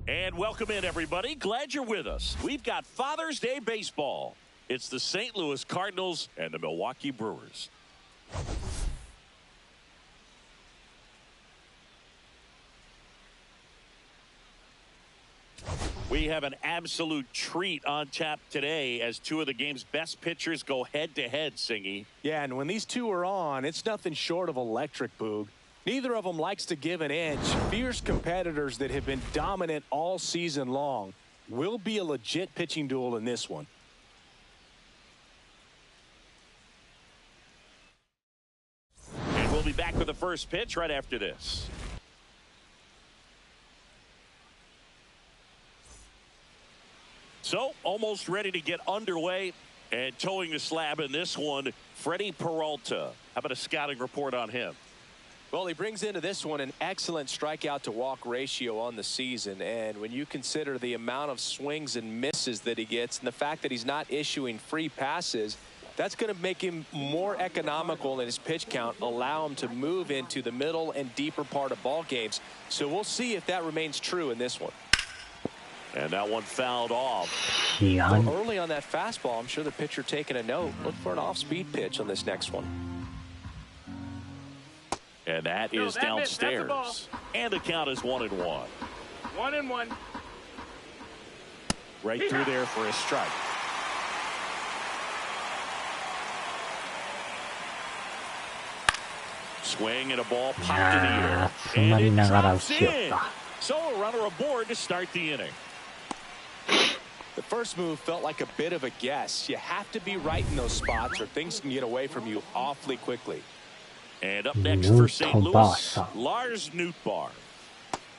And welcome in, everybody. Glad you're with us. We've got Father's Day baseball. It's the St. Louis Cardinals and the Milwaukee Brewers. We have an absolute treat on tap today as two of the game's best pitchers go head-to-head, Singy. Yeah, and when these two are on, it's nothing short of electric, Boog. Neither of them likes to give an inch. Fierce competitors that have been dominant all season long. Will be a legit pitching duel in this one. And we'll be back with the first pitch right after this. So, almost ready to get underway, and towing the slab in this one, Freddie Peralta. How about a scouting report on him? Well, he brings into this one an excellent strikeout to walk ratio on the season, and when you consider the amount of swings and misses that he gets and the fact that he's not issuing free passes, that's going to make him more economical in his pitch count, allow him to move into the middle and deeper part of ball games. So we'll see if that remains true in this one. And that one fouled off. Well, early on that fastball, I'm sure the pitcher taking a note. Look for an off-speed pitch on this next one. And that is downstairs. And the count is 1-1. 1-1. Right through there for a strike. Swing and a ball popped in the air. And it drops in. So a runner aboard to start the inning. The first move felt like a bit of a guess. You have to be right in those spots or things can get away from you awfully quickly. And up next for St. Louis, Lars Nootbaar.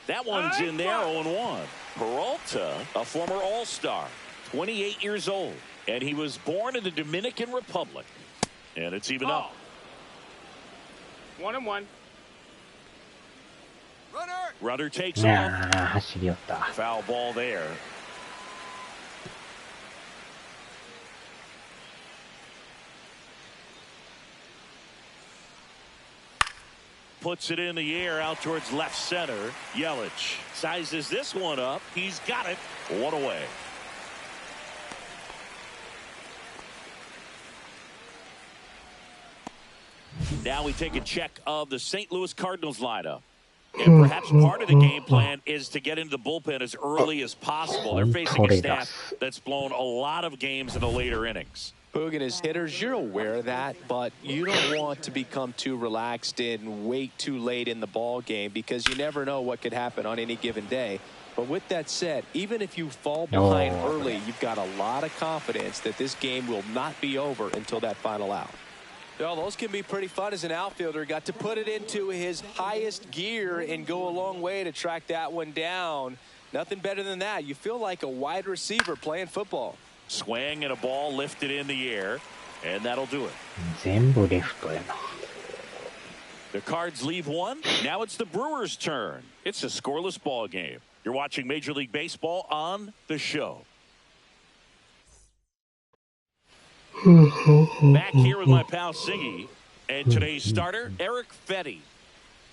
That one's in there, 0-1. Peralta, a former All-Star, 28 years old. And he was born in the Dominican Republic. And it's even up. 1-1. Runner takes off. Foul ball there. Puts it in the air out towards left center. Yelich sizes this one up. He's got it. One away. Now we take a check of the St. Louis Cardinals lineup. And perhaps part of the game plan is to get into the bullpen as early as possible. They're facing a staff that's blown a lot of games in the later innings. Boog and his hitters, you're aware of that, but you don't want to become too relaxed and wait too late in the ball game because you never know what could happen on any given day. But with that said, even if you fall behind early, you've got a lot of confidence that this game will not be over until that final out. Well, those can be pretty fun as an outfielder. Got to put it into his highest gear and go a long way to track that one down. Nothing better than that. You feel like a wide receiver playing football. Swing and a ball lifted in the air, and that'll do it. The Cards leave one. Now it's the Brewers' turn. It's a scoreless ball game. You're watching Major League Baseball on the show. Back here with my pal Siggy, and today's starter, Eric Fetty.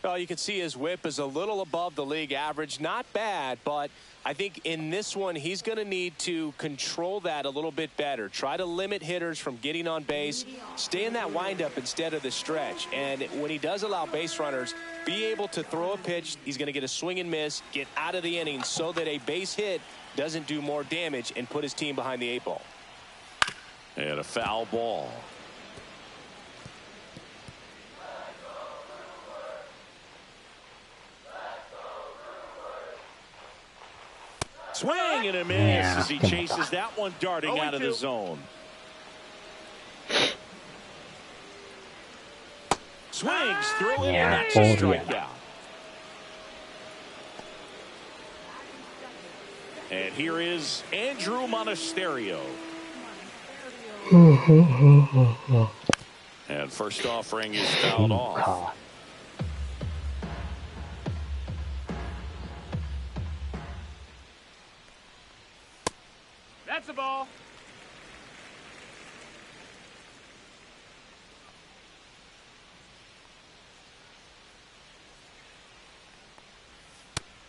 Well, you can see his whip is a little above the league average. Not bad, but I think in this one, he's going to need to control that a little bit better. Try to limit hitters from getting on base. Stay in that windup instead of the stretch. And when he does allow base runners, be able to throw a pitch. He's going to get a swing and miss, get out of the inning so that a base hit doesn't do more damage and put his team behind the 8 ball. And a foul ball. Swing and a miss as he chases that one darting out of the zone. Swings through it, and that's a strikeout. And here is Andrew Monasterio. And first offering is fouled off. That's the ball.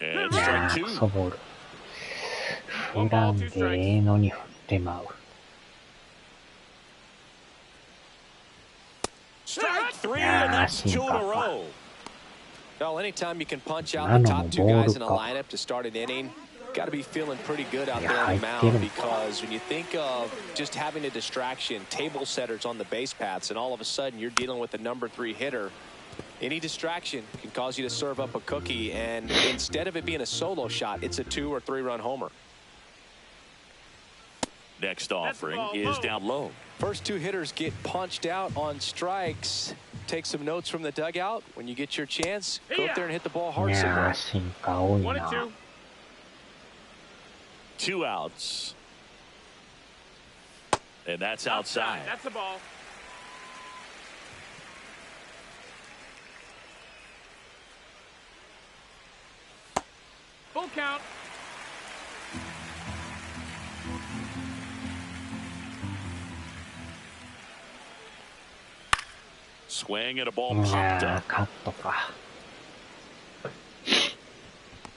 And strike two. 振らんでええのに振ってまう。Strike three, and that's two in a row. Well, anytime you can punch out the top two guys in a lineup to start an inning, got to be feeling pretty good out there on the mound, because when you think of just having a distraction, table setters on the base paths, and all of a sudden you're dealing with the number 3 hitter, any distraction can cause you to serve up a cookie, and instead of it being a solo shot, it's a 2 or 3 run homer. Next offering is down low. First 2 hitters get punched out on strikes. Take some notes from the dugout. When you get your chance, go up there and hit the ball hard somewhere. 進化多い 1 な。 and 2. 2 outs. And that's outside. That's the ball. Full count. Swing and a ball い popped や up. カットか。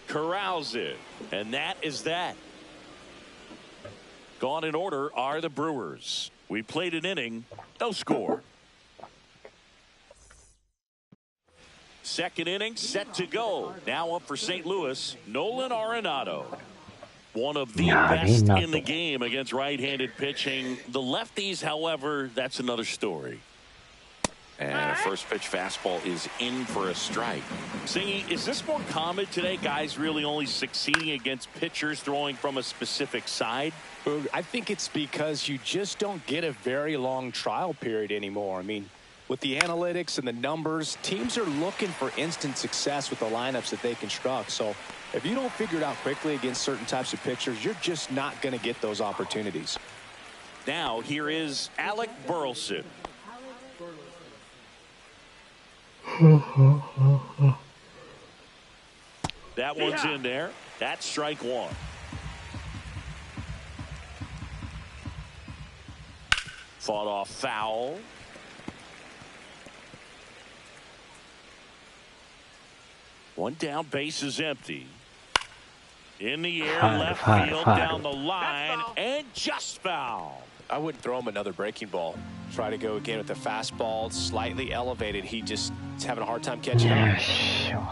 Corrals it. And that is that. Gone in order are the Brewers. We played an inning, no score. Second inning set to go. Now up for St. Louis, Nolan Arenado. One of the best in the game against right-handed pitching. The lefties, however, that's another story. And a first pitch fastball is in for a strike. Singy, is this more common today? Guys really only succeeding against pitchers throwing from a specific side? I think it's because you just don't get a very long trial period anymore. I mean, with the analytics and the numbers, teams are looking for instant success with the lineups that they construct. So if you don't figure it out quickly against certain types of pitchers, you're just not going to get those opportunities. Now here is Alec Burleson. That one's in there. That's strike 1. Fought off foul. One down, base is empty. In the air, left field, down the line, and just foul. I wouldn't throw him another breaking ball. Try to go again with the fastball, slightly elevated. He just is having a hard time catching up. よいしょ。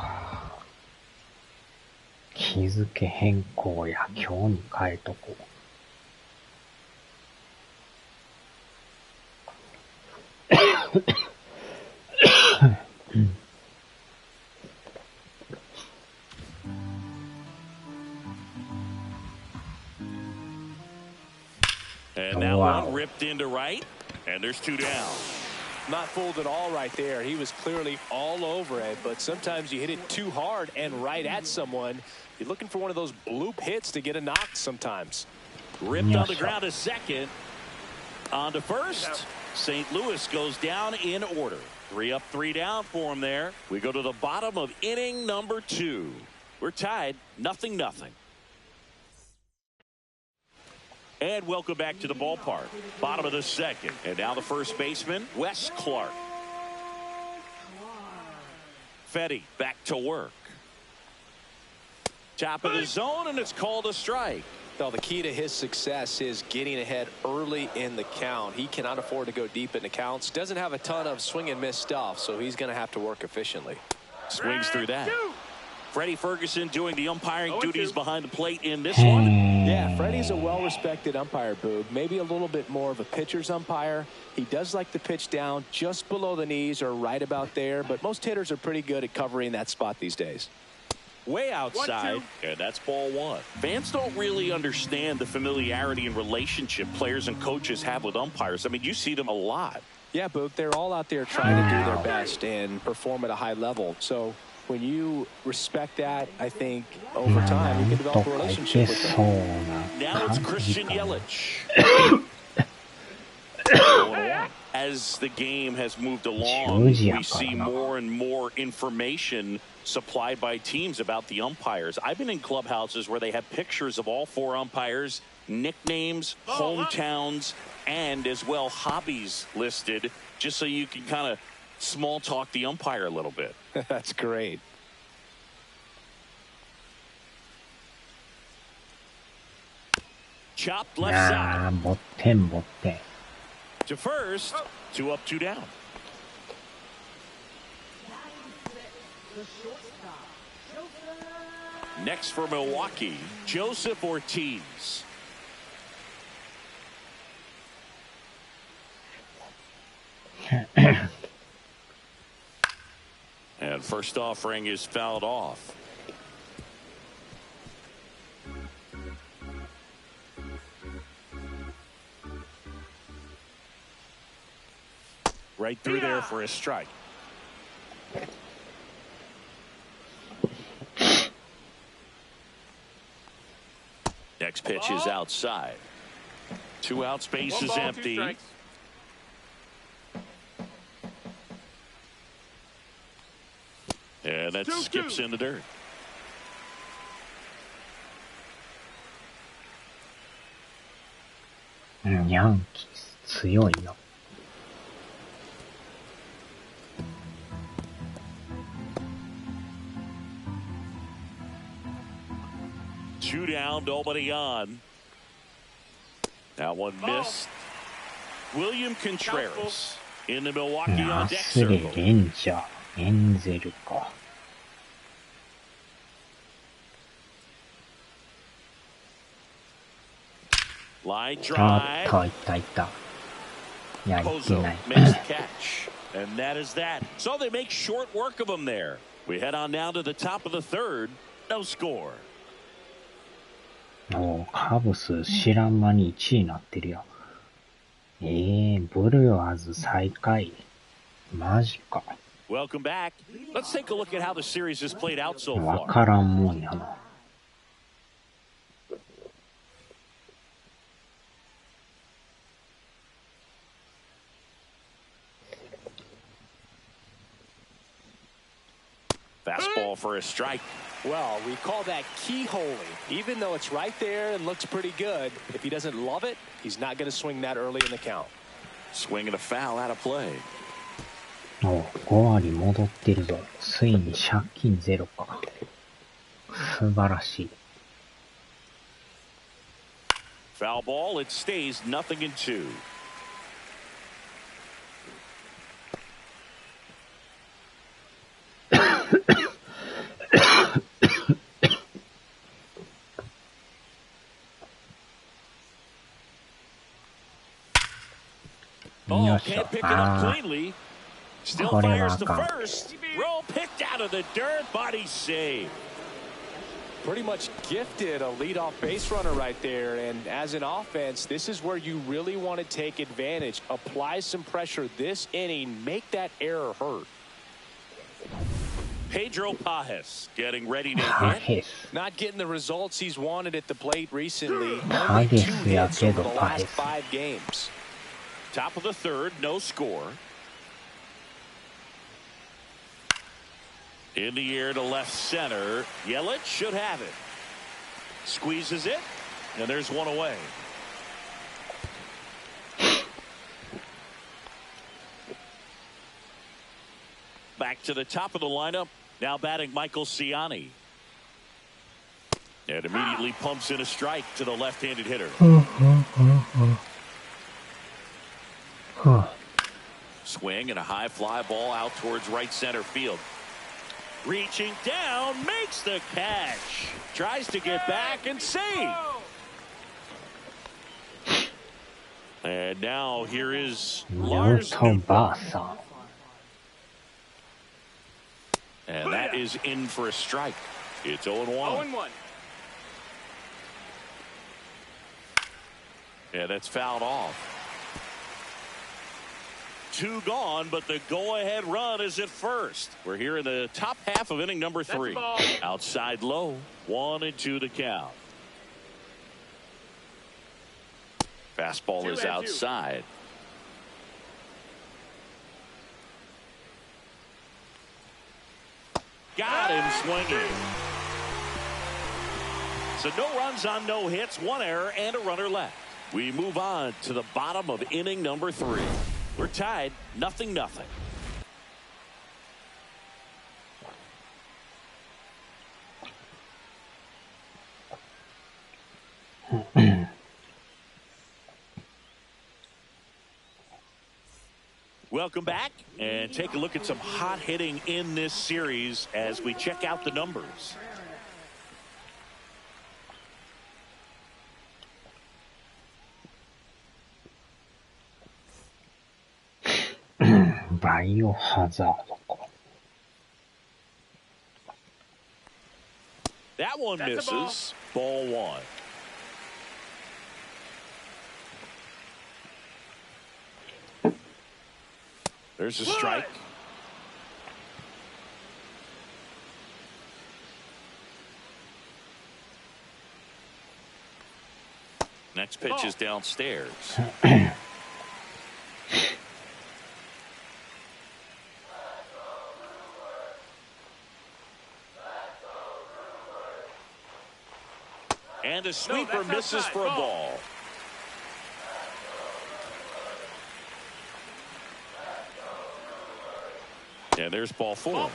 日付変更や今日に変えとこう。And now one ripped into right, and there's 2 down. Not fooled at all right there. He was clearly all over it, but sometimes you hit it too hard and right at someone. You're looking for one of those bloop hits to get a knock sometimes. Ripped on the ground to second. On to first. St. Louis goes down in order. 3 up, 3 down for him there. We go to the bottom of inning number 2. We're tied 0-0. And welcome back to the ballpark. Bottom of the second. And now the first baseman, Wes Clark. Fetty back to work. Top of the zone, and it's called a strike. Well, the key to his success is getting ahead early in the count. He cannot afford to go deep in the counts. Doesn't have a ton of swing and miss stuff, so he's going to have to work efficiently. Swings through that. Freddie Ferguson doing the umpiring duties behind the plate in this one. Yeah, Freddie's a well-respected umpire, Boog. Maybe a little bit more of a pitcher's umpire. He does like to pitch down just below the knees or right about there, but most hitters are pretty good at covering that spot these days. Way outside, and that's ball 1. Fans don't really understand the familiarity and relationship players and coaches have with umpires. I mean, you see them a lot. Yeah, Boog, they're all out there trying to do their best and perform at a high level. So when you respect that, I think over time you can develop a relationship with them. Now it's Christian Yelich. As the game has moved along, we see more and more information supplied by teams about the umpires. I've been in clubhouses where they have pictures of all 4 umpires, nicknames, hometowns, and as well hobbies listed, just so you can kind of small talk the umpire a little bit. That's great. chopped left ああ、 side ボッテン、ボッテン。 to first. 2 up, 2 down. Next for Milwaukee, Joseph Ortiz. And first offering is fouled off. Right through there for a strike. Next pitch is outside. 2 out, space is empty. And that skips in the dirt. ヤンキース強いな。2 down, nobody on. That one missed. William Contreras in the Milwaukee on deck スレ、 circle. レンジャー、エンゼルか。Line あ drive. った、いたいた。いや、いけ Pozo ない。 makes the catch. And that is that. So they make short work of him there. We head on down to the top of the third. No score. おー、カブス知らん間に1位になってるやん。ブルワーズ最下位。マジか。 Welcome back. Let's take a look at how the series has played out so わ far. からんもんやな。Fastball for a strike. Well, we call that keyholing. Even though it's right there and looks pretty good, if he doesn't love it, he's not going to swing that early in the count. Swing and a foul out of play. おう、5割戻ってるぞ。ついに借金ゼロか。素晴らしい。Foul ball. It stays 0-2. よいしょ。 Can't pick it up あ cleanly. Still これは fires あ to かん。 first. Roll picked out of the dirt. Body save. Pretty much gifted a leadoff base runner right there. And as an offense, this is where you really want to take advantage. Apply some pressure this inning. Make that error hurt. Pedro Pajes getting ready to ハ hit. ヘス。 Not getting the results he's wanted at the plate recently. Only ハゲ 2 スや hits け over ど the パ last ヘス。 5 games. Top of the third. No score. In the air to left center. Yelich should have it. Squeezes it. And there's one away. Back to the top of the lineup. Now batting Michael Ciani. And immediately pumps in a strike to the left-handed hitter. Swing and a high fly ball out towards right center field. Reaching down, makes the catch. Tries to get back and save. And now here is ヌー Lars ト Nootbaar. バーさん。 And that is in for a strike. It's 0-1. 0-1. Yeah, that's fouled off. 2 gone, but the go-ahead run is at first. We're here in the top half of inning number 3. Outside low, 1-2 to count. Fastball is 2-2. outside. Got him swinging. So no runs on no hits, 1 error, and a runner left. We move on to the bottom of inning number 3. We're tied 0-0. Welcome back, and take a look at some hot hitting in this series as we check out the numbers. That one misses. Ball one. There's a strike. Next pitch is downstairs. And a sweeper misses for a ball. And there's ball four.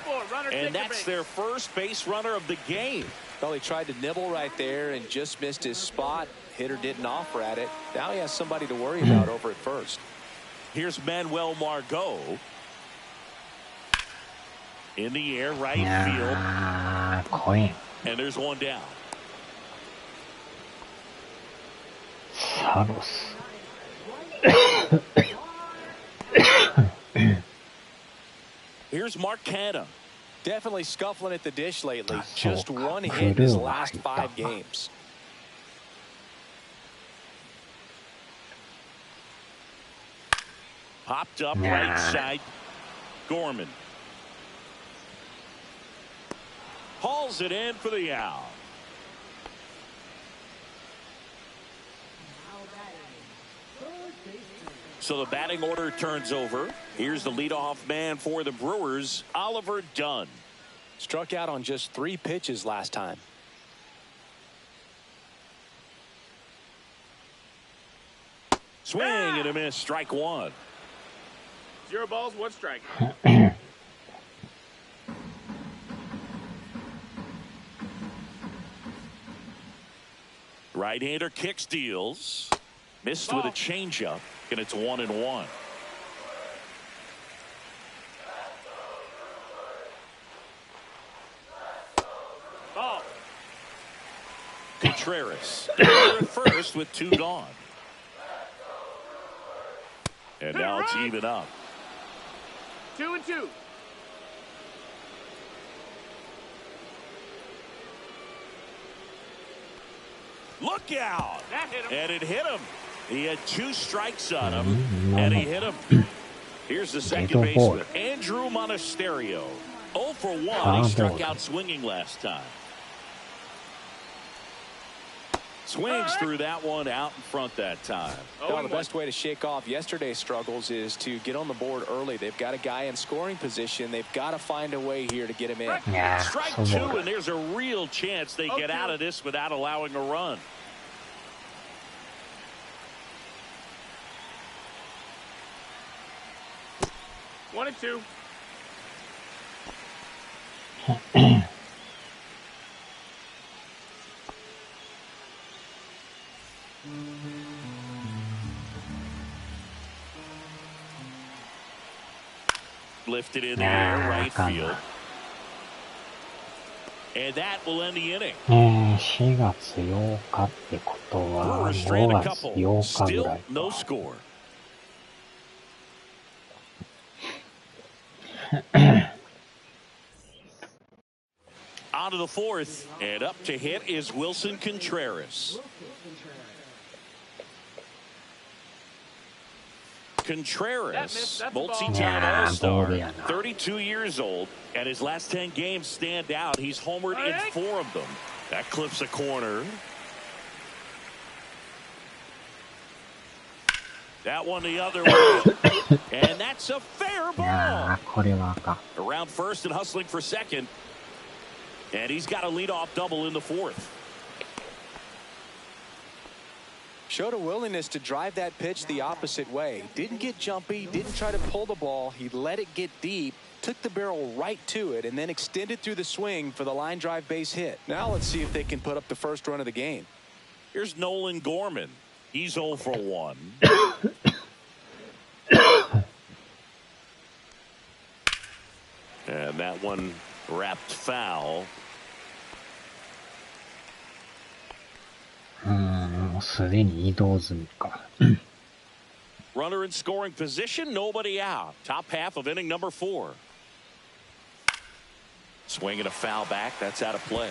And that's their first base runner of the game. Well, he tried to nibble right there and just missed his spot. Hitter didn't offer at it. Now he has somebody to worry about over at first. Here's Manuel Margot. In the air, right field. And there's one down. Here's Mark Canha. Definitely scuffling at the dish lately. Just one hit in his last 5 games. Popped up right side. Gorman. Hauls it in for the out. So the batting order turns over. Here's the leadoff man for the Brewers, Oliver Dunn. Struck out on just 3 pitches last time. Swing and a miss, strike one. 0 balls, 1 strike. Right-hander kick steals. Missed with a changeup, and it's 1-1. Ball. Contreras at first with 2 gone. And now it's even up. 2-2. Look out! That hit him. And it hit him. He had 2 strikes on him, and he hit him. Here's the second baseman, Andrew Monasterio. 0 for 1. He struck out swinging last time. Swings through that one out in front that time. Well, the best way to shake off yesterday's struggles is to get on the board early. They've got a guy in scoring position. They've got to find a way here to get him in. Strike 2, and there's a real chance they get out of this without allowing a run. One and two. Lifted in the air, right field. And that will end the inning. 4月8日ってことは Brewers strand a 5月 couple. 8日ぐ Still らい no score. On to the 4th, and up to hit is Wilson Contreras. Contreras, multi-time All-Star, 32 years old, and his last 10 games stand out. He's homered in 4 of them. That clips a corner. That one the other way. And that's a fair ball. これはあかん Around first and hustling for second. And he's got a leadoff double in the 4th. Showed a willingness to drive that pitch the opposite way. Didn't get jumpy, didn't try to pull the ball. He let it get deep, took the barrel right to it, and then extended through the swing for the line drive base hit. Now let's see if they can put up the first run of the game. Here's Nolan Gorman. He's 0 for 1. And that one wrapped foul. もうすでに移動済みか。Runner in scoring position, nobody out. Top half of inning number 4. Swing and a foul back. That's out of play.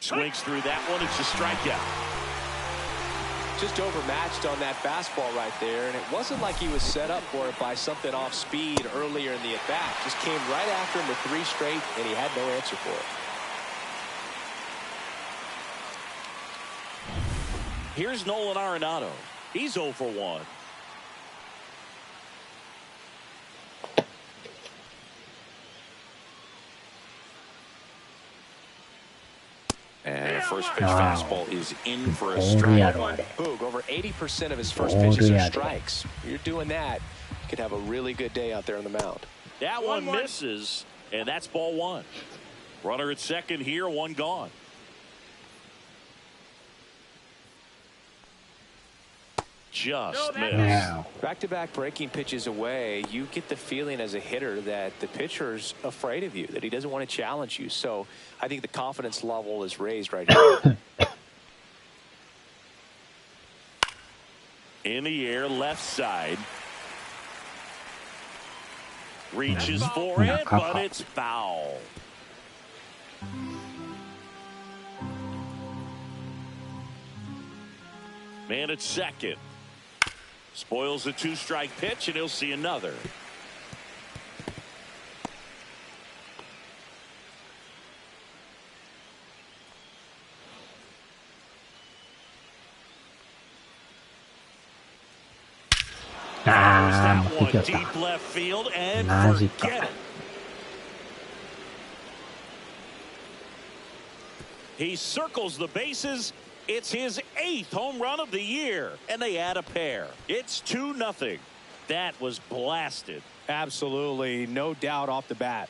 Swings through that one. It's a strikeout. Just overmatched on that fastball right there, and it wasn't like he was set up for it by something off speed earlier in the at-bat. Just came right after him with 3 straight, and he had no answer for it. Here's Nolan Arenado. He's 0 for 1. And the first pitch fastball is in for a strike. Boog, over 80% of his first pitches are strikes. You're doing that, you could have a really good day out there on the mound. That one misses, and that's ball 1. Runner at second here, 1 gone. Just missed. Back-to-back breaking pitches away, you get the feeling as a hitter that the pitcher's afraid of you, that he doesn't want to challenge you. So I think the confidence level is raised right here. In the air, left side. Reaches for it, but it's foul. Man at second. Spoils a 2-strike pitch, and he'll see another. That one deep left field, and forget it. He circles the bases. It's his 8th home run of the year, and they add a pair. It's 2-0. That was blasted. Absolutely, no doubt off the bat.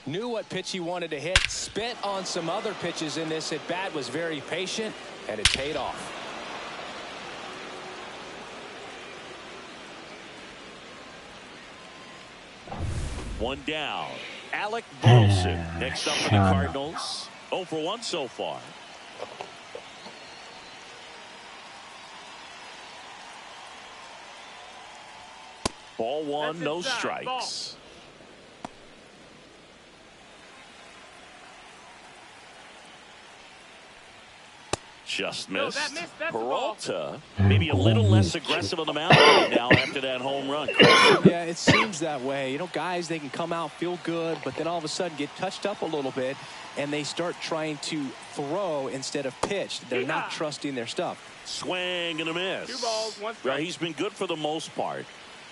Knew what pitch he wanted to hit. Spit on some other pitches in this at bat. Was very patient, and it paid off. One down. Alec Burleson next up for the Cardinals. 0 for 1 so far. Ball 1, no strikes. Just missed. Peralta maybe a little less aggressive on the mound right now after that home run. Yeah, it seems that way. You know, guys, they can come out, feel good, but then all of a sudden get touched up a little bit, and they start trying to throw instead of pitch. They're not trusting their stuff. Swing and a miss. 2 balls, 1 strike. Well, he's been good for the most part.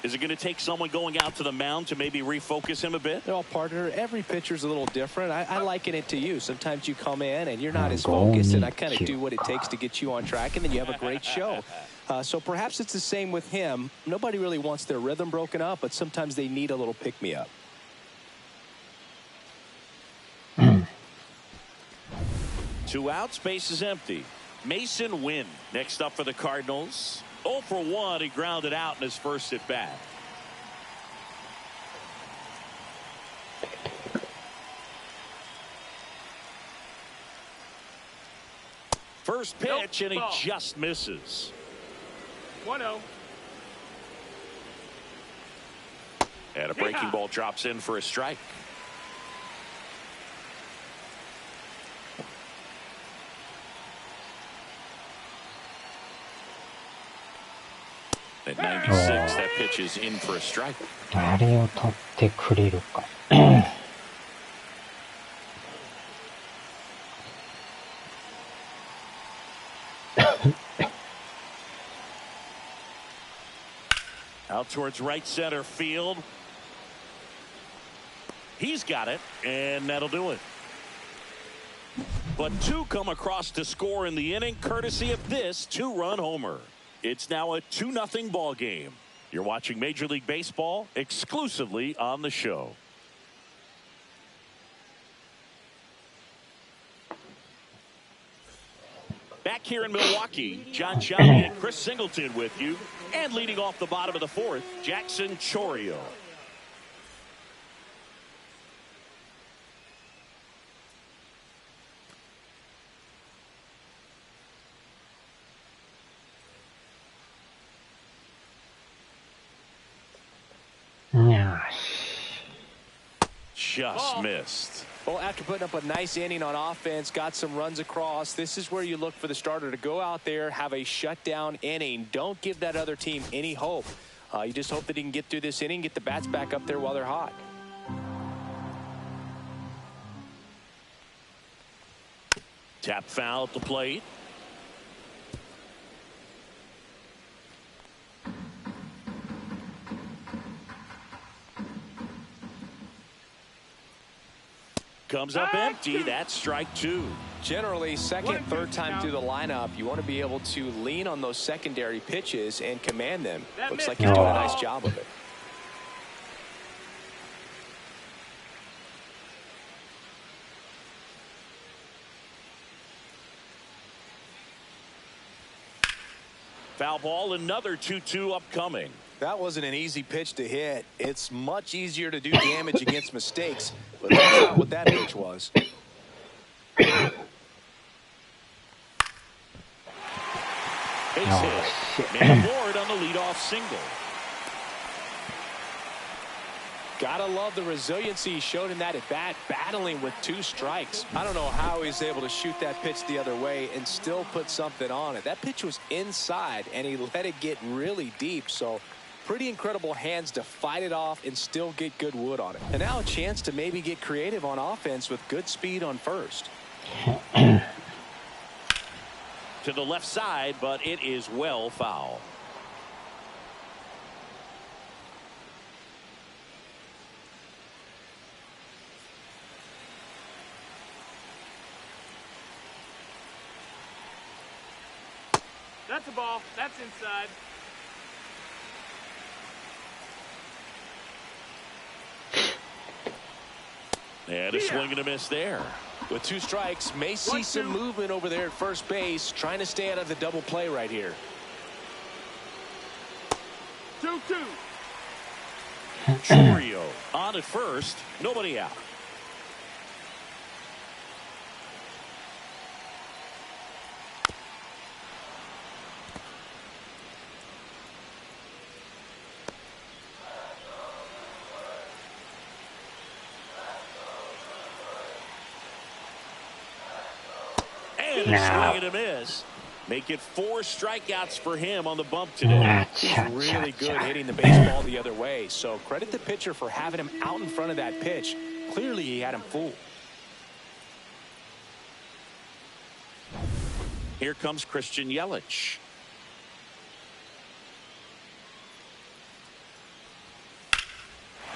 Is it going to take someone going out to the mound to maybe refocus him a bit? Well, partner, every pitcher's a little different. I liken it to you. Sometimes you come in and you're not as focused, and I kind of do what it takes to get you on track, and then you have a great show. So perhaps it's the same with him. Nobody really wants their rhythm broken up, but sometimes they need a little pick-me-up. 2 outs, base is empty. Mason Wynn next up for the Cardinals. 0 for 1, he grounded out in his first at bat. First pitch, and he just misses. 1-0. And a breaking ball drops in for a strike. At 96, that pitch is in for a strike. あれを取ってくれるか。Out towards right center field. He's got it, and that'll do it. But 2 come across to score in the inning, courtesy of this 2-run homer. It's now a 2-0 ball game. You're watching Major League Baseball exclusively on the show. Back here in Milwaukee, John Shelby and Chris Singleton with you. And leading off the bottom of the fourth, Jackson Chourio. Just missed. Well, after putting up a nice inning on offense, got some runs across, this is where you look for the starter to go out there, have a shutdown inning. Don't give that other team any hope. You just hope that he can get through this inning, get the bats back up there while they're hot. Tap foul at the plate. Comes up empty. That's strike two. Generally, second, third time through the lineup, you want to be able to lean on those secondary pitches and command them. Looks like he's doing a nice job of it. Foul ball, another 2-2 upcoming. That wasn't an easy pitch to hit. It's much easier to do damage against mistakes, but that's not what that pitch was. Base hit. Made aboard on the leadoff single. Gotta love the resiliency he showed in that at bat, battling with 2 strikes. I don't know how he's able to shoot that pitch the other way and still put something on it. That pitch was inside, and he let it get really deep, so pretty incredible hands to fight it off and still get good wood on it. And now a chance to maybe get creative on offense with good speed on first. To the left side, but it is well foul. That's a ball. That's inside. And a swing and a miss there. With 2 strikes, may see some movement over there at first base, trying to stay out of the double play right here. 2-2. Chourio on at first, nobody out. And a swing and a miss. Make it 4 strikeouts for him on the bump today. He's really good hitting the baseball the other way. So credit the pitcher for having him out in front of that pitch. Clearly he had him fooled. Here comes Christian Yelich.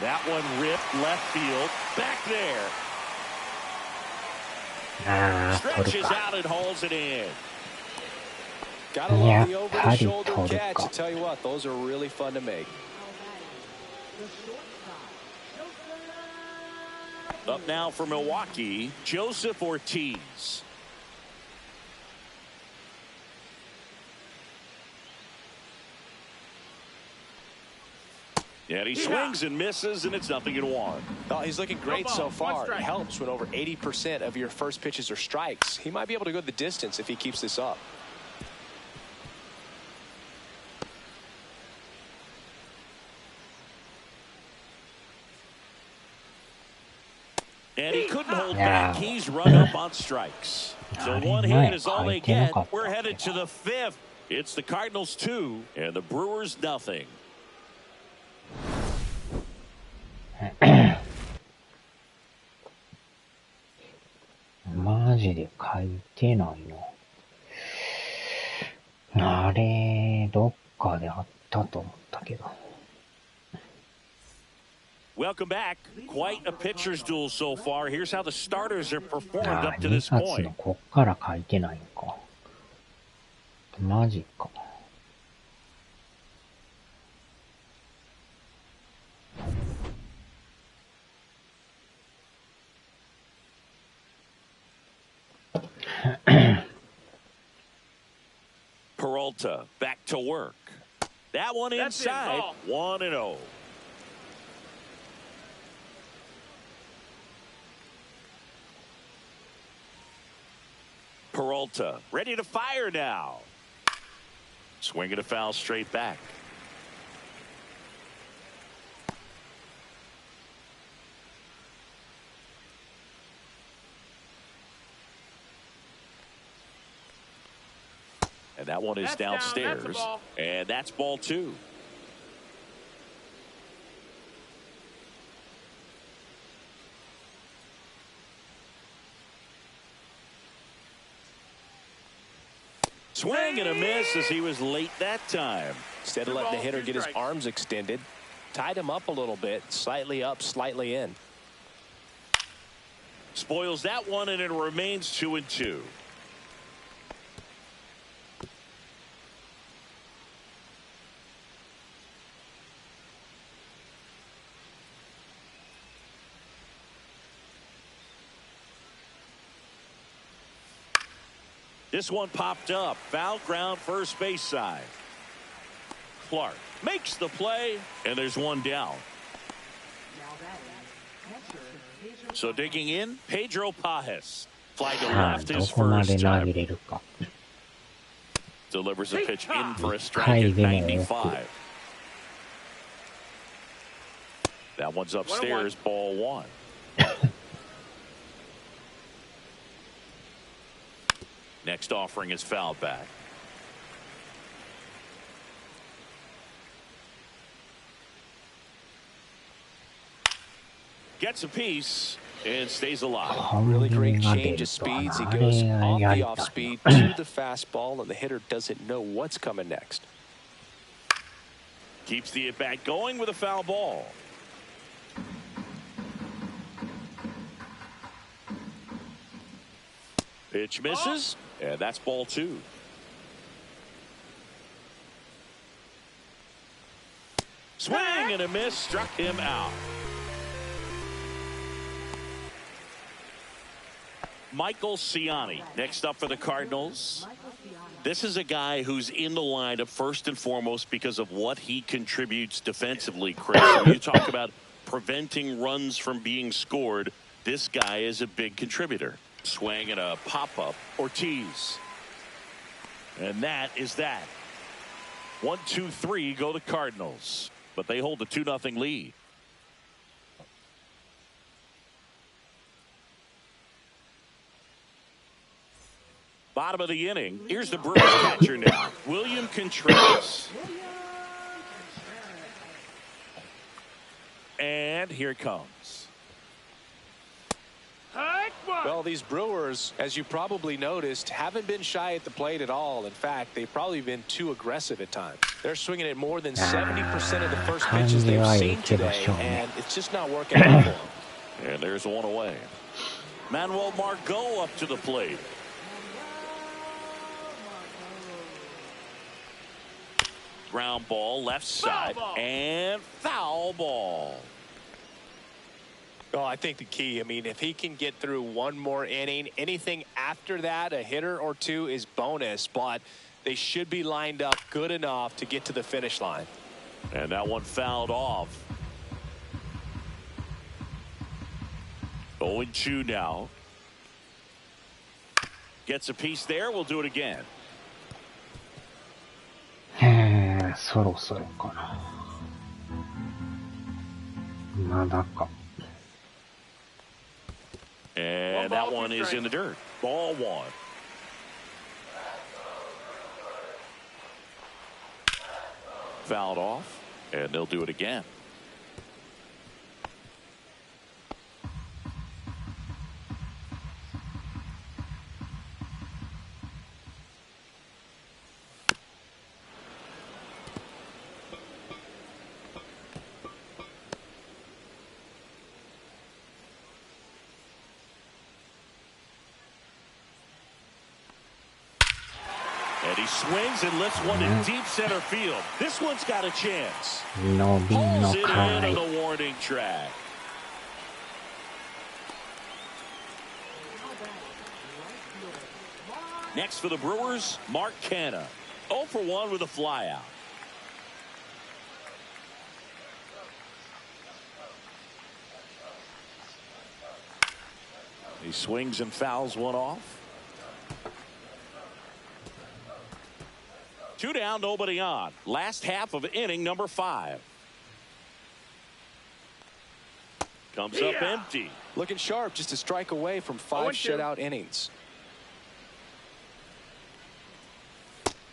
That one ripped left field. Back there. Stretches out and hauls it in. Gotta love the over-the-shoulder catch. I tell you what, those are really fun to make. Up now for Milwaukee, Joseph Ortiz. And he swings and misses, and it's 0-1. Oh, he's looking great so far. It helps when over 80% of your first pitches are strikes. He might be able to go the distance if he keeps this up. And he couldn't hold back. He's run up on strikes. So 1 hit is all they get. We're headed to the 5th. It's the Cardinals 2 and the Brewers 0.マジで書いてないの。あれ、どっかであったと思ったけど。Welcome back. Quite a pitcher's duel so far. Here's how the starters are performed up to this point. 2発のこっから書いてないのか。マジか。Peralta back to work. That one inside. 1-0. Peralta ready to fire now. Swing and a foul straight back. And that one is downstairs. And that's ball 2. Swing and a miss as he was late that time. Instead of letting the hitter get his arms extended, tied him up a little bit, slightly up, slightly in. Spoils that one, and it remains 2-2. This one popped up. Foul ground, first base side. Clark makes the play, and there's one down. So digging in, Pedro Pajes. Fly to left, his first time. Delivers a pitch in for a strike at 95. That one's upstairs, ball 1. Next offering is fouled back. Gets a piece and stays alive. Really great change of speeds. He goes off the off speed to the fastball, and the hitter doesn't know what's coming next. Keeps the at-bat going with a foul ball. Pitch misses, and that's ball 2. Swing and a miss, struck him out. Michael Ciani next up for the Cardinals. This is a guy who's in the lineup first and foremost because of what he contributes defensively, Chris. When you talk about preventing runs from being scored, this guy is a big contributor. Swing and a pop-up. Ortiz. And that is that. 1-2-3 go the Cardinals. But they hold a 2-0 lead. Bottom of the inning. Here's the Brewers catcher now. William Contreras. And here it comes. Well, these Brewers, as you probably noticed, haven't been shy at the plate at all. In fact, they've probably been too aggressive at times. They're swinging at more than 70% of the first pitches they've seen today, and it's just not working out for them. And there's one away. Manuel Margot up to the plate. Ground ball, left side, and foul ball. Well, I think the key, I mean, if he can get through one more inning, anything after that, a hitter or two is bonus, but they should be lined up good enough to get to the finish line. And that one fouled off. 0-2 now. Gets a piece there. We'll do it again. そろそろかな。まだか。And that one is in the dirt. Ball 1. Fouled off, and they'll do it again. And he swings and lifts one in deep center field. This one's got a chance. Pulls it in on the warning track. Next for the Brewers, Mark Canha. 0 for 1 with a flyout. He swings and fouls one off. 2 down, nobody on. Last half of inning number 5. Comes up empty. Looking sharp, just a strike away from 5 shutout innings.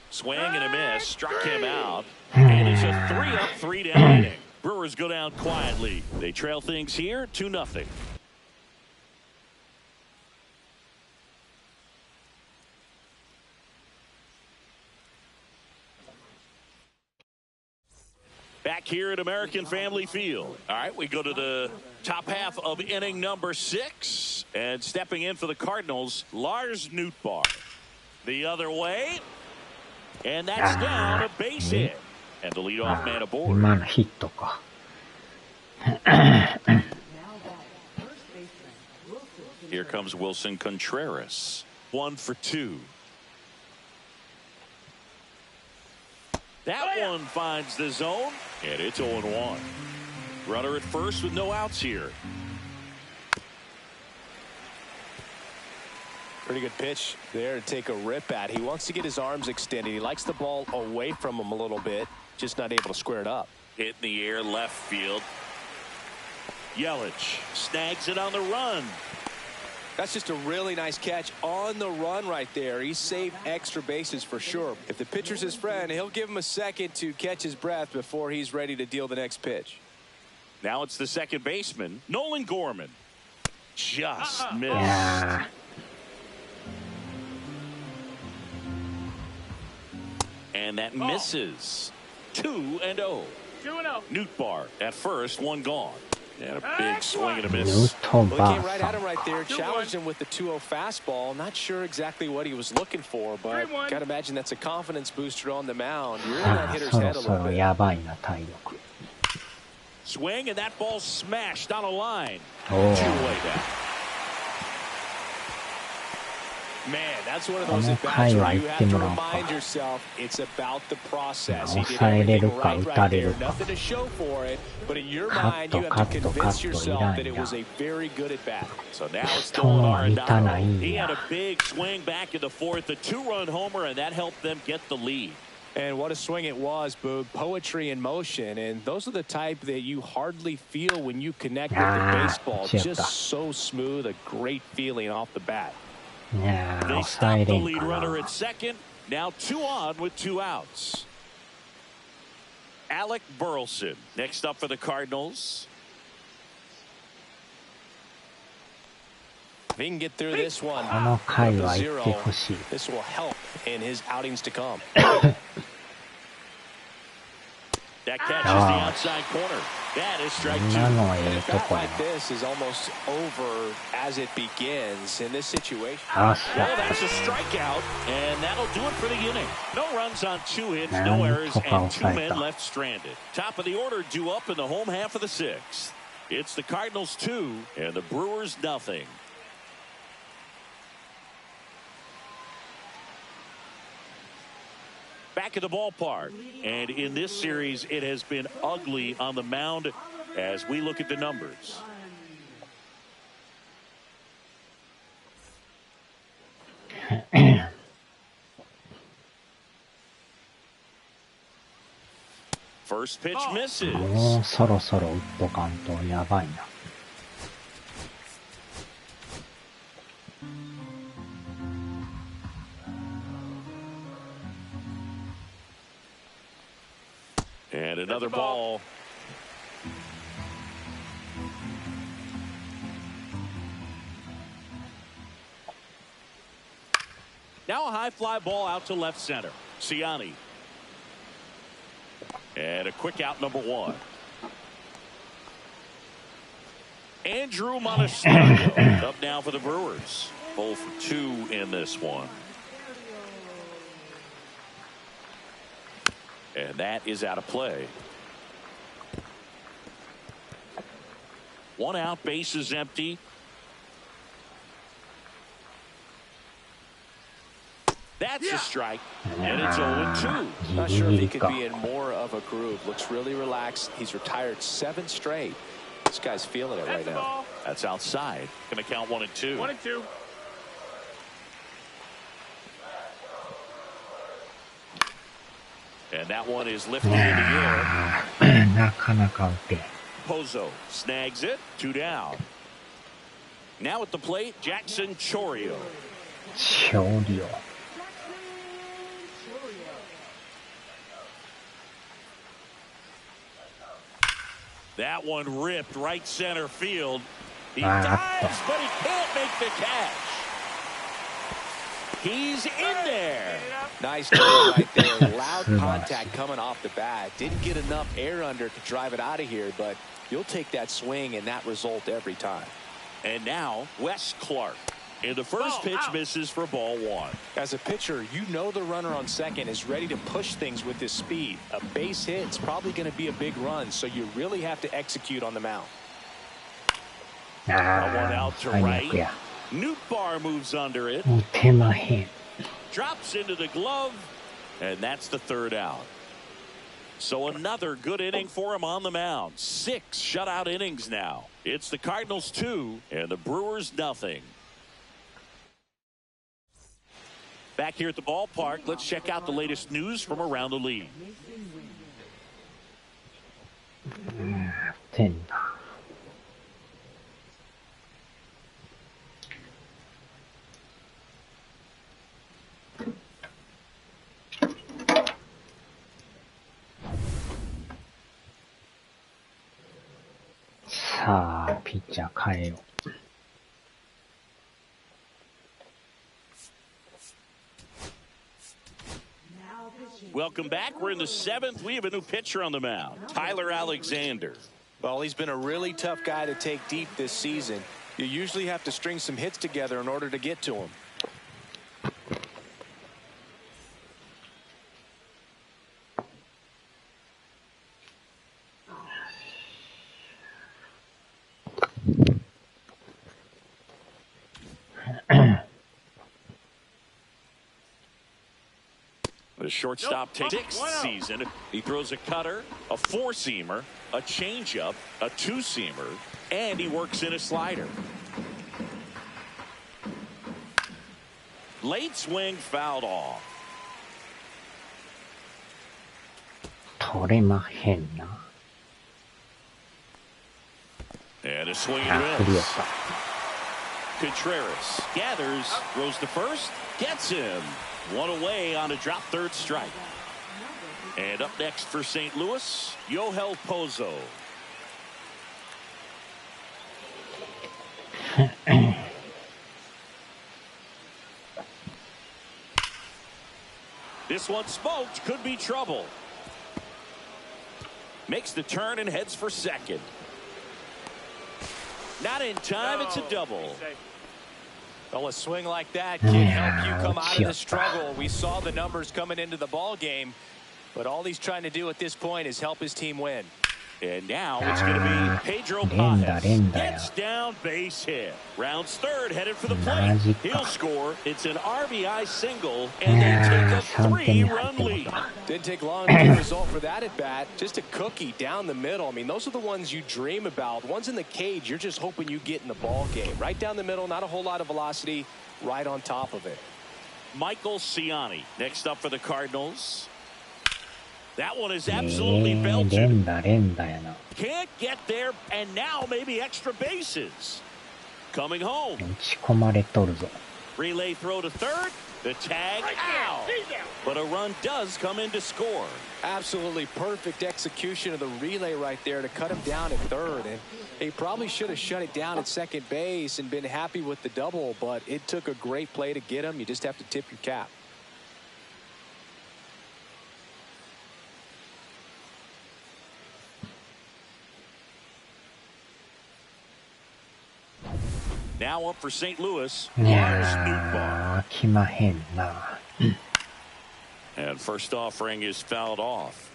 Swing and a miss, struck him out. And it's a 3-up, 3-down inning. Brewers go down quietly. They trail things here 2-0. Back here at American Family Field. All right, we go to the top half of inning number 6. And stepping in for the Cardinals, Lars Nootbaar. The other way. And that's down a base hit. And the leadoff man aboard. 今のヒットか。Here comes Wilson Contreras. 1 for 2. That one finds the zone, and it's 0-1. Runner at first with no outs here. Pretty good pitch there to take a rip at. He wants to get his arms extended. He likes the ball away from him a little bit, just not able to square it up. Hit in the air, left field. Yelich snags it on the run. That's just a really nice catch on the run right there. He saved extra bases for sure. If the pitcher's his friend, he'll give him a second to catch his breath before he's ready to deal the next pitch. Now it's the second baseman, Nolan Gorman. Just missed. Yeah. And that misses. 2-0. 2-0. Nootbaar at first, one gone. And a big swing and a miss. ヌート Well, he バ came ー right さ at ん。 him right there, challenged him with the 2-0 fastball. Not sure exactly what he was looking for, but 3-1. got to imagine that's a confidence booster on the mound. You're in あ that あ、 hitter's そろ head a そ little ろ bit. やばいな、体力。 Swing, and that ball smashed on a line. おお。 Two away down. Man, that's one of those at bats where you have to remind yourself it's about the process. He did everything right there. Nothing to show for it, but in your mind, you have to convince yourself that it was a very good at bat. So now it's still Arenado. He had a big swing back in the fourth, a 2-run homer, and that helped them get the lead. And what a swing it was, Boog. Poetry in motion. And those are the type that you hardly feel when you connect with the baseball. Just so smooth, a great feeling off the bat. いやー、 They 抑え stopped the れん lead か runner な。 at second. Now 2 on with 2 outs. Alec Burleson next up for the Cardinals. If he can get through this one, この回は行って 0, ほしい。 this will help in his outings to come. That catches the outside corner. That is strike 今 2. のえ And え a と bat こや like this is almost over as it begins in this situation. よっし Well, ゃ。 that's a strikeout, and that'll do it for the inning. No runs on 2 hits, no なん errors, とか and 2 抑え men た。 left stranded. Top of the order due up in the home half of the 6th. It's the Cardinals 2 and the Brewers nothing. Back at the ballpark, and in this series it has been ugly on the mound as we look at the numbers. First pitch misses. もうそろそろ打っとかんとやばいな。And another ball. Now a high fly ball out to left center. Ciani. And a quick out, number 1. Andrew Monasterio up now for the Brewers. 0 for 2 in this one. And that is out of play. 1 out, base is empty. That's a strike, and it's 0-2. Not sure if he could be in more of a groove. Looks really relaxed. He's retired 7 straight. This guy's feeling it right now. That's outside. Going to count 1-2. 1-2. And that one is lifted in the air. なかなか打て。Pozo snags it. 2 down. Now at the plate, Jackson Chourio. Chourio. That one ripped right center field. He dives, but he can't make the catch. He's in there. Nice play right there. Loud contact coming off the bat. Didn't get enough air under to drive it out of here, but you'll take that swing and that result every time. And now Wes Clark. And the first pitch misses for ball 1. As a pitcher, you know the runner on second is ready to push things with his speed. A base hit's probably going to be a big run, so you really have to execute on the mound. One out to right. Nootbaar moves under it. Drops into the glove, and that's the 3rd out. So another good inning for him on the mound. 6 shutout innings now. It's the Cardinals 2 and the Brewers nothing. Back here at the ballpark, let's check out the latest news from around the league. Welcome back. We're in the 7th. We have a new pitcher on the mound, Tyler Alexander. Well, he's been a really tough guy to take deep this season. You usually have to string some hits together in order to get to him. The shortstop takes 6th season. He throws a cutter, a 4-seamer, a changeup, a 2-seamer, and he works in a slider. Late swing fouled off. And a swing and miss. Contreras gathers, throws to first, gets him. 1 away on a drop 3rd strike. And up next for St. Louis, Yohel Pozo. This one smoked, could be trouble. Makes the turn and heads for second. Not in time, it's a double. Well, a swing like that can help you come out of the struggle. We saw the numbers coming into the ball game, but all he's trying to do at this point is help his team win. And now it's going to be Pedro Paez. Gets down, base hit. Rounds 3rd, headed for the plate. He'll score. It's an RBI single, and they take a 3-run lead. Didn't take long to get a result for that at bat. Just a cookie down the middle. I mean, those are the ones you dream about. Ones in the cage, you're just hoping you get in the ball game. Right down the middle, not a whole lot of velocity, right on top of it. Michael Ciani next up for the Cardinals. That one is absolutely belted. Can't get there, and now maybe extra bases. Coming home. Relay throw to 3rd. The tag out. But a run does come in to score. Absolutely perfect execution of the relay right there to cut him down at 3rd. And he probably should have shut it down at 2nd base and been happy with the double, but it took a great play to get him. You just have to tip your cap. Now up for St. Louis, Lars Nootbaar. And first offering is fouled off.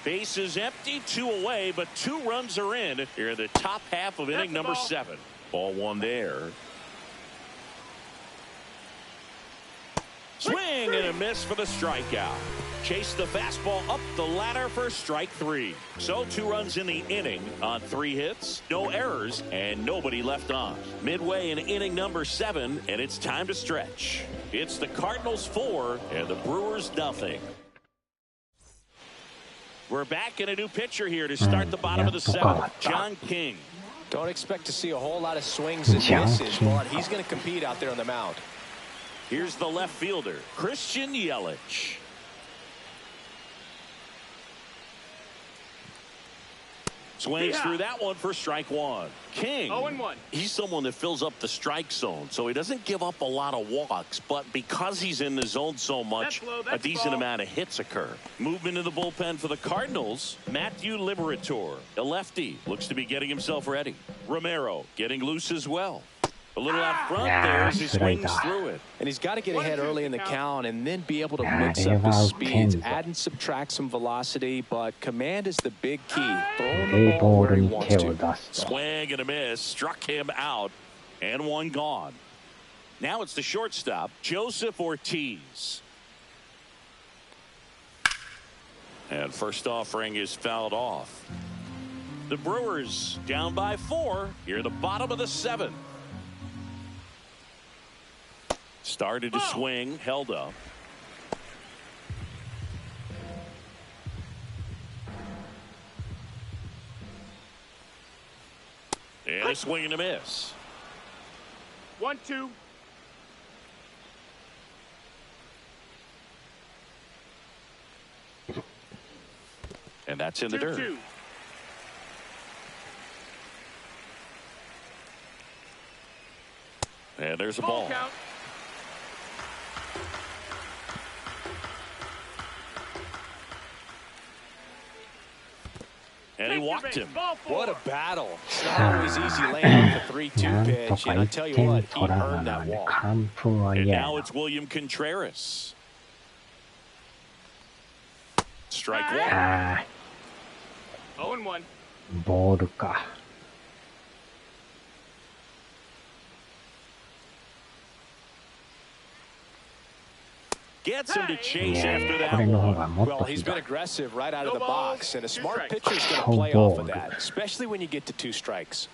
Base is empty, 2 away, but 2 runs are in here in the top half of inning number 7. Ball 1 there. Swing and a miss for the strikeout. Chase the fastball up the ladder for strike 3. So 2 runs in the inning on 3 hits, no errors, and nobody left on. Midway in inning number 7, and it's time to stretch. It's the Cardinals 4 and the Brewers nothing. We're back in a new pitcher here to start the bottom of the 7th. John King. Don't expect to see a whole lot of swings and misses, but he's going to compete out there on the mound. Here's the left fielder, Christian Yelich. Swings through that one for strike 1. King, 0-1. he's someone that fills up the strike zone, so he doesn't give up a lot of walks, but because he's in the zone so much, a decent amount of hits occur. Movement in the bullpen for the Cardinals, Matthew Liberator, a lefty, looks to be getting himself ready. Romero getting loose as well. A little out front there as he swings through it. And he's got to get ahead early in the count and then be able to mix up his speeds, add and subtract some velocity, but command is the big key. Throwing the ball where he wants to. Swing and a miss, struck him out, and 1 gone. Now it's the shortstop, Joseph Ortiz. And first offering is fouled off. The Brewers down by 4 here at the bottom of the 7th. Started to swing, held up. And a swing and a miss. 1-2. And that's in the dirt. 2-2. And there's a ball. Count. And he walked him. What a battle. It's not always easy laying off the 3-2 pitch. And I tell you what, he earned that walk. And now it's William Contreras. Strike 1. 0-1. ボールか。Gets him to chase after that これの方 one. がもっと Well, he's ひど been い。 aggressive right out of the box, and a smart pitcher is going to play off of that, especially when you get to 2 strikes.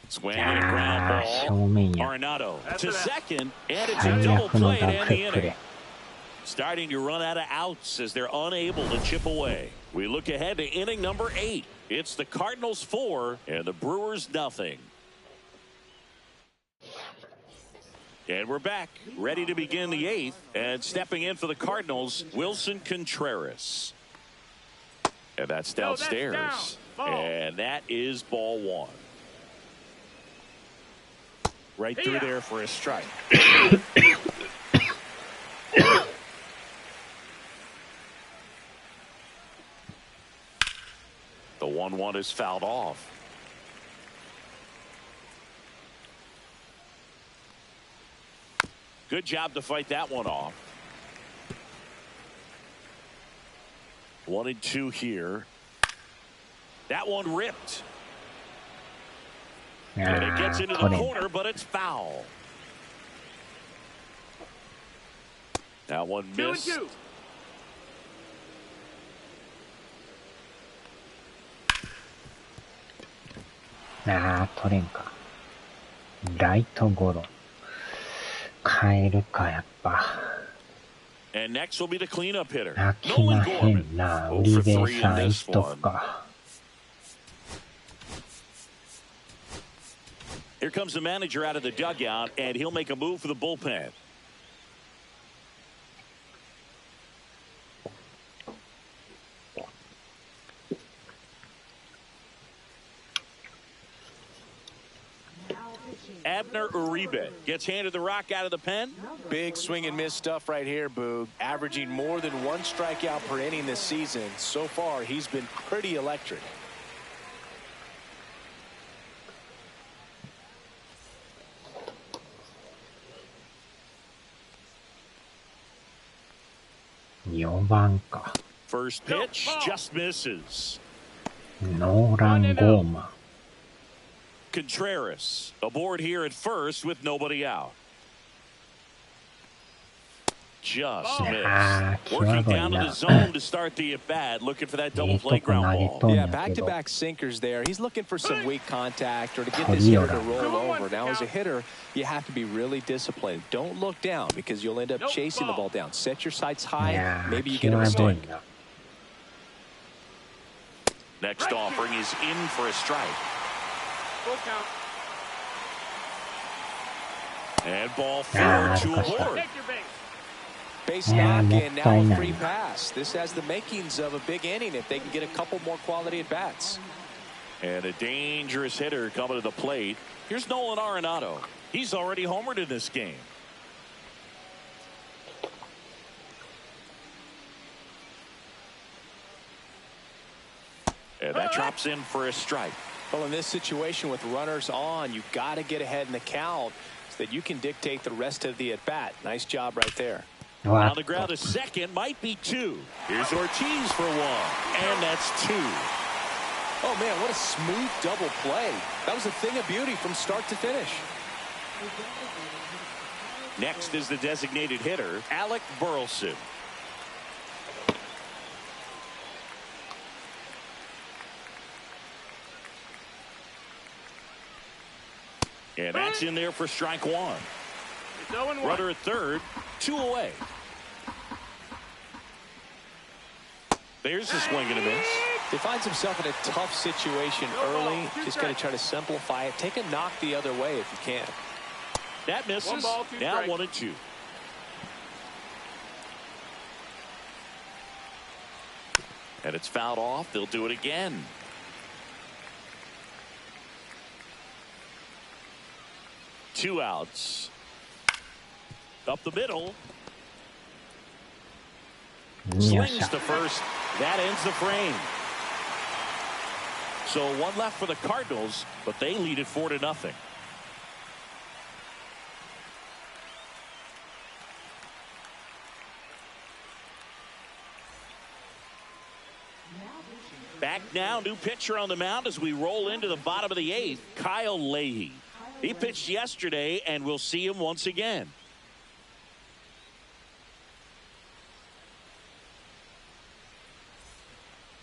Swing and a ground 正面 ball. や。 Arenado to second, and it's a 最 double 悪の play ダ to ブ end ル the プレ inning. Starting to run out of outs as they're unable to chip away. We look ahead to inning number 8. It's the Cardinals 4 and the Brewers nothing. And we're back, ready to begin the 8th, and stepping in for the Cardinals, Wilson Contreras. And that's downstairs. And that is ball 1. Right through there for a strike. The 1-1 is fouled off. Good job to fight that one off. 1-2 here. That one ripped. And it gets into the corner, but it's foul. That one missed. 2-2.取れんか。ライトゴロ。変えるか、やっぱ。 And next will be the cleanup hitter. 飽きまへんな。ウリベイさん一とか。Here comes the manager out of the dugout, and he'll make a move for the bullpen. Abner Uribe gets handed the rock out of the pen. Big swing and miss stuff right here, Boog. Averaging more than 1 strikeout per inning this season. So far, he's been pretty electric. 4番か。 First pitch just misses. ノーラン・ゴーマン。 Contreras aboard here at first with nobody out. Just missed. Working down to the zone to start the at bat, looking for that double play ground ball. Yeah, back-to-back sinkers there. He's looking for some weak contact or to get this hitter to roll over. Now, as a hitter, you have to be really disciplined. Don't look down because you'll end up chasing the ball down. Set your sights high. Maybe you get a mistake. Next offering is in for a strike. Full count. And ball 4 to aboard. Take your base. Base knock and now a free pass. This has the makings of a big inning if they can get a couple more quality at bats. And a dangerous hitter coming to the plate. Here's Nolan Arenado. He's already homered in this game. And that drops in for a strike. Well, in this situation with runners on, you've got to get ahead in the count so that you can dictate the rest of the at-bat. Nice job right there. On the ground, a second, might be 2. Here's Ortiz for 1, and that's 2. Oh, man, what a smooth double play. That was a thing of beauty from start to finish. Next is the designated hitter, Alec Burleson. And that's in there for strike 1. Runner at third, 2 away. There's a swing and a miss. He finds himself in a tough situation early. Just got to try to simplify it. Take a knock the other way if you can. That misses. Now 1-2. And it's fouled off. They'll do it again. Two outs. Up the middle. Slings to first. That ends the frame. So 1 left for the Cardinals, but they lead it 4-0. Back now, new pitcher on the mound as we roll into the bottom of the 8th, Kyle Leahy. He pitched yesterday, and we'll see him once again.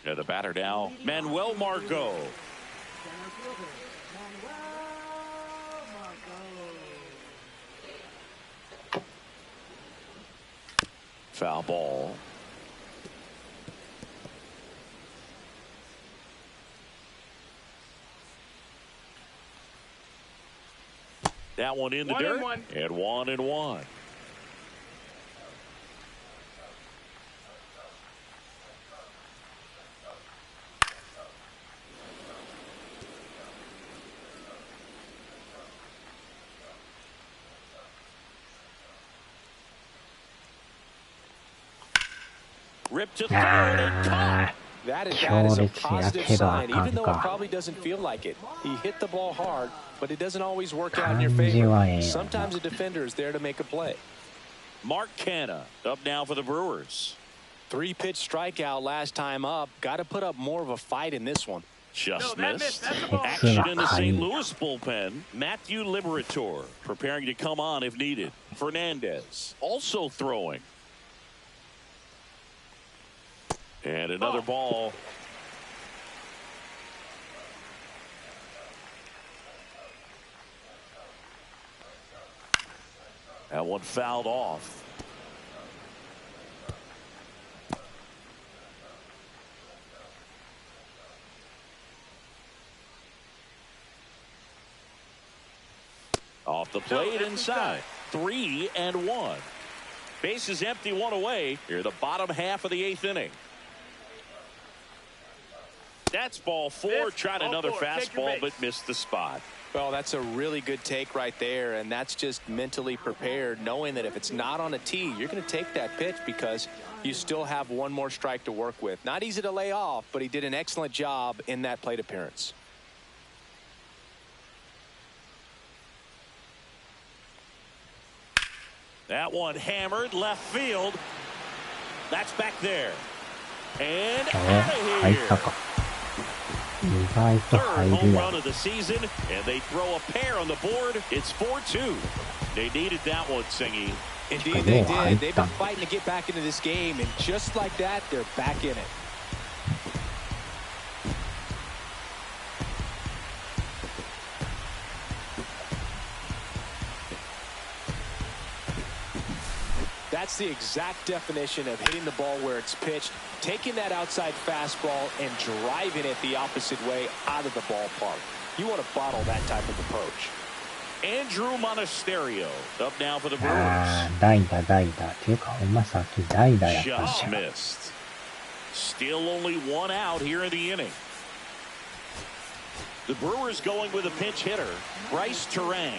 And the batter now, Manuel Margot. Foul ball. That one in the dirt. And 1-1. Ripped to third and caught. That is a positive sign, even though it probably doesn't feel like it. He hit the ball hard, but it doesn't always work out in your favor. Sometimes a defender is there to make a play. Mark Canha up now for the Brewers. 3-pitch strikeout last time up. Got to put up more of a fight in this one. Just missed. Action in the St. Louis bullpen. Matthew Liberator preparing to come on if needed. Fernandez also throwing. And another ball. That one fouled off. Off the plate inside. 3-1. Base is empty, 1 away. Here the bottom half of the 8th inning. That's ball 4. Tried another fastball, but missed the spot. Well, that's a really good take right there, and that's just mentally prepared, knowing that if it's not on a tee, you're going to take that pitch because you still have 1 more strike to work with. Not easy to lay off, but he did an excellent job in that plate appearance. That one hammered left field. That's back there. And 入ったか。意外と third 入 home るや run ん。 of the season, and they throw a pair on the board. It's 4-2. They needed that one, Singy. Indeed they did. They've been fighting to get back into this game, and just like that, they're back in it. That's the exact definition of hitting the ball where it's pitched, taking that outside fastball and driving it the opposite way out of the ballpark. You want to bottle that type of approach. Andrew Monasterio up now for the あ Brewers. ー、代打。っていうか、お前さっき代打やったん Just じゃん。 missed. Still only one out here in the inning. The Brewers going with a pinch hitter, Bryce Terang.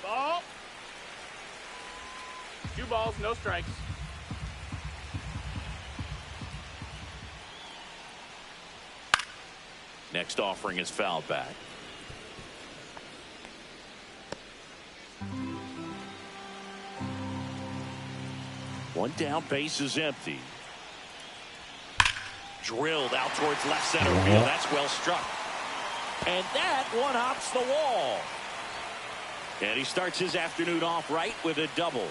Ball. 2 balls, no strikes. Next offering is fouled back. One down, base is empty. Drilled out towards left center field. That's well struck. And that one hops the wall. And he starts his afternoon off right with a double.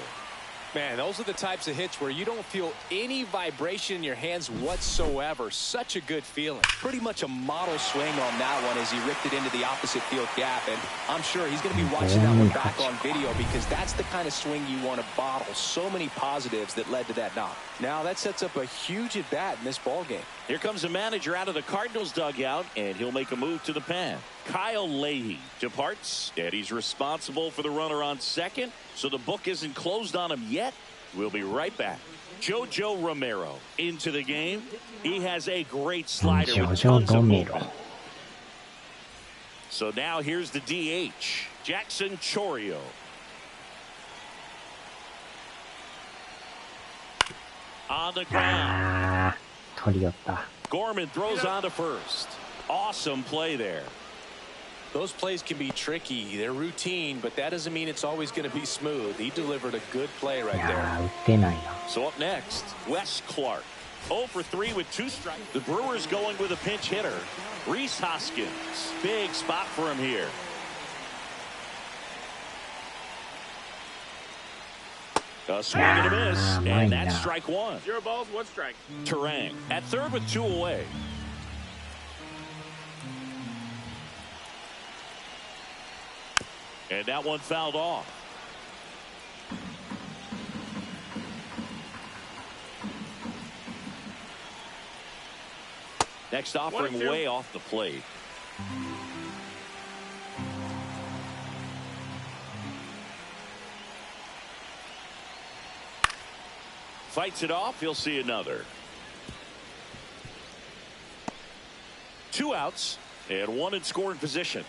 Man, those are the types of hits where you don't feel any vibration in your hands whatsoever. Such a good feeling. Pretty much a model swing on that one as he ripped it into the opposite field gap. And I'm sure he's going to be watching that one back on video because that's the kind of swing you want to bottle. So many positives that led to that knock. Now that sets up a huge at bat in this ball game. Here comes the manager out of the Cardinals dugout, and he'll make a move to the pen. Kyle Leahy departs, and he's responsible for the runner on second, so the book isn't closed on him yet. We'll be right back. Jojo Romero into the game. He has a great slider with tons of movement. So now here's the DH, Jackson Chourio. On the ground. あー、取り寄った。 Gorman throws on to first. Awesome play there. Those plays can be tricky. They're routine, but that doesn't mean it's always going to be smooth. He delivered a good play い right や there. ー、打ってないな。 So up next, Wes Clark. 0 for 3 with 2 strikes. The Brewers going with a pinch hitter, Rhys Hoskins. Big spot for him here. A swing and a miss, and that's strike one. 0 balls, 1 strike. Terang at third with 2 away. And that one fouled off. Next offering way off the plate. Fights it off. He'll see another. 2 outs and 1 in scoring position.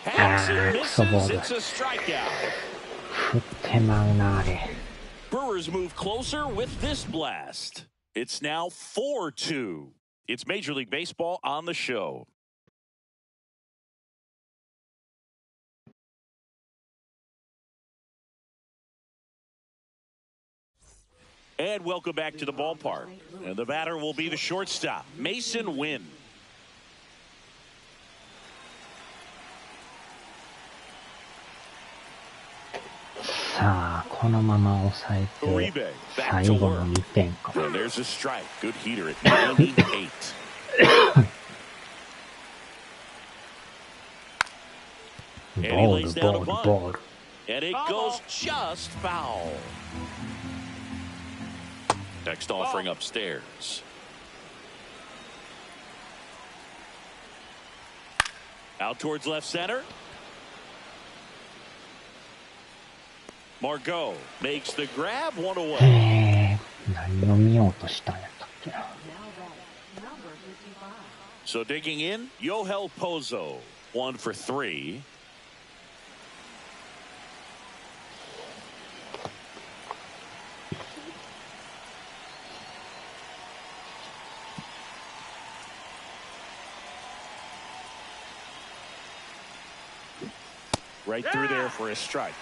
Hangs and misses. It's a strikeout. 振ってまうな、あれ。 Brewers move closer with this blast. It's now 4-2. It's Major League Baseball on the show. And welcome back to the ballpark. And the batter will be the shortstop, Mason Wynn. さあ、このまま抑えて、 Uribe 最 back to 後の work. 2点か。 And there's a strike. Good heater at 98. And he ボー lays ル、 down ボ a ール、 bunt. ボール。 And it goes just foul. Next offering upstairs. Out towards left center. Margot makes the grab, 1 away. 何を見ようとしたんやったっけな。 So digging in, Yohel Pozo, 1 for 3. Right through there for a strike.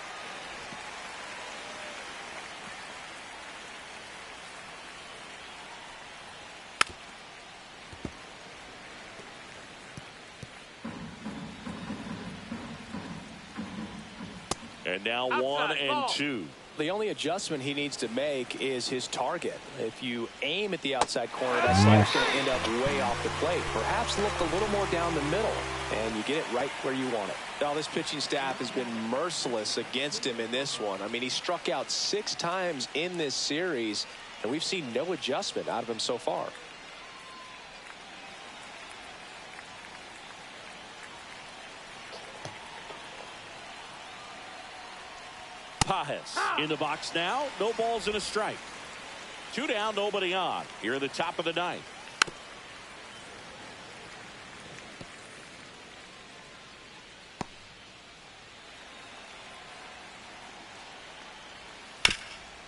And now Outside 1-2. The only adjustment he needs to make is his target. If you aim at the outside corner, that slider's going to end up way off the plate. Perhaps look a little more down the middle, and you get it right where you want it. Now, this pitching staff has been merciless against him in this one. I mean, he struck out 6 times in this series, and we've seen no adjustment out of him so far. Pajes in the box now. No balls and a strike. 2 down, nobody on. Here at the top of the 9th.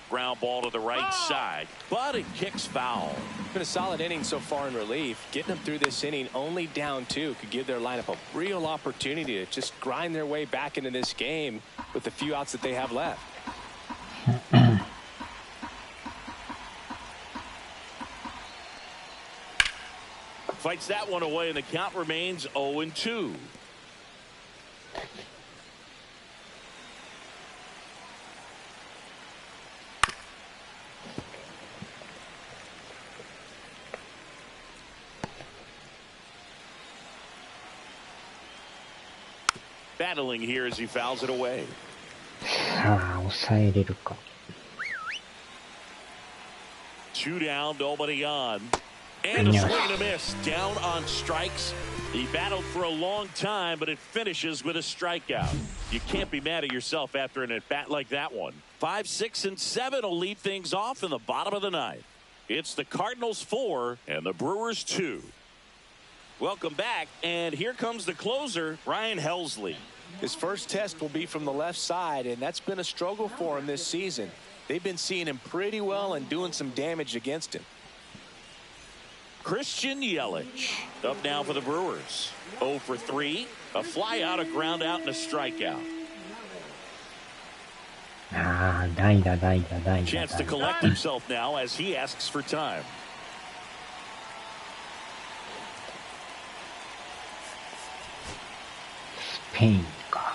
Ground ball to the right side, but it kicks foul. Been a solid inning so far in relief. Getting them through this inning only down 2 could give their lineup a real opportunity to just grind their way back into this game with the few outs that they have left. Fights that one away, and the count remains 0-2. Battling here as he fouls it away. さあ、抑えれるか。 2 down, nobody on. And a swing and a miss. Down on strikes. He battled for a long time, but it finishes with a strikeout. You can't be mad at yourself after an at-bat like that one. 5, 6, and 7 will lead things off in the bottom of the 9th. It's the Cardinals 4 and the Brewers 2. Welcome back, and here comes the closer, Ryan Helsley. His first test will be from the left side, and that's been a struggle for him this season. They've been seeing him pretty well and doing some damage against him. Christian Yelich up now for the Brewers. 0 for 3, a fly out, a ground out, and a strikeout. ああ、代打。 Chance to collect himself now as he asks for time. スペインか。